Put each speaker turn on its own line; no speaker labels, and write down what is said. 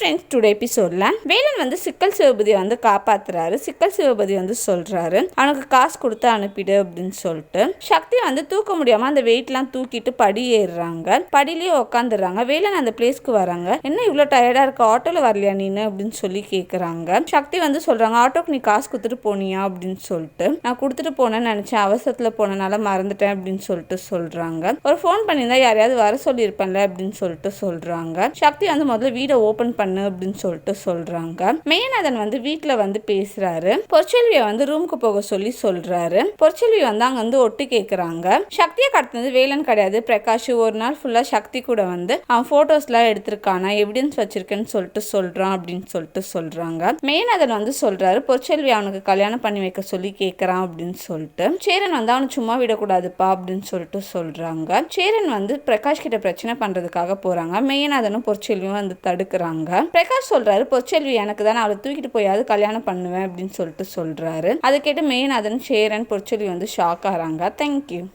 Friends, today எபிசோட்ல வேலன் வந்து சிக்கல் சிவபதியை வந்து காப்பாத்துறாரு. சிக்கல் சிவபதி வந்து சொல்றாரு, அவனுக்கு காசு கொடுத்து அனுப்பிடு அப்படின்னு சொல்லிட்டு. சக்தி வந்து தூக்க முடியாம அந்த வெயிட்லாம் தூக்கிட்டு படி ஏறுறாங்க. படியிலேயே உட்காந்துடுறாங்க. வேலன் அந்த பிளேஸ்க்கு வராங்க. என்ன இவ்வளோ டயர்டா இருக்க, ஆட்டோல வரலையா நீனு அப்படின்னு சொல்லி கேட்குறாங்க. சக்தி வந்து சொல்றாங்க, ஆட்டோக்கு நீ காசு கொடுத்துட்டு போனியா அப்படின்னு சொல்லிட்டு. நான் கொடுத்துட்டு போனேன்னு நினைச்சேன், அவசரத்துல போனனால மறந்துட்டேன் அப்படின்னு சொல்லிட்டு சொல்றாங்க. ஒரு ஃபோன் பண்ணியிருந்தா யாரையாவது வர சொல்லியிருப்பேன்ல அப்படின்னு சொல்லிட்டு சொல்றாங்க. சக்தி வந்து முதல்ல வீடை ஓபன் பண்ணு அப்படின்னு சொல்லிட்டு சொல்றாங்க. மேனதன் வந்து வீட்டுல வந்து பேசுறாரு. பொற்செல்வியை வந்து ரூமுக்கு போக சொல்லி சொல்றாரு. பொற்செல்வி வந்து அங்க வந்து ஒட்டு கேக்குறாங்க. சக்தியை கடத்தினது வேலன் கிடையாது, பிரகாஷ். ஒரு நாள் ஃபுல்லா சக்தி கூட வந்து அவன் போட்டோஸ் எல்லாம் எடுத்திருக்கானா, எவிடன்ஸ் வச்சிருக்கேன்னு சொல்லிட்டு சொல்றான் அப்படின்னு சொல்லிட்டு சொல்றாங்க. மேனதன் வந்து சொல்றாரு, பொற்செல்வி அவனுக்கு கல்யாணம் பண்ணி வைக்க சொல்லி கேக்குறான் அப்படின்னு சொல்லிட்டு. சேரன் வந்து அவனை சும்மா விடக்கூடாதுப்பா அப்படின்னு சொல்லிட்டு சொல்றாங்க. சேரன் வந்து பிரகாஷ் கிட்ட பிரச்சனை பண்றதுக்காக போறாங்க. மேனதனும் பொற்செல்வியும் வந்து தடுக்கிறாங்க. பிரகாஷ் சொல்றாரு, பொற்செல்வி எனக்கு தான், அவளை தூக்கிட்டு போயாவது கல்யாணம் பண்ணுவேன் அப்படின்னு சொல்லிட்டு சொல்றாரு. அதை கேட்டு மேனதன், சேரன், பொற்செல்வி வந்து ஷாக் ஆறாங்க. தேங்க்யூ.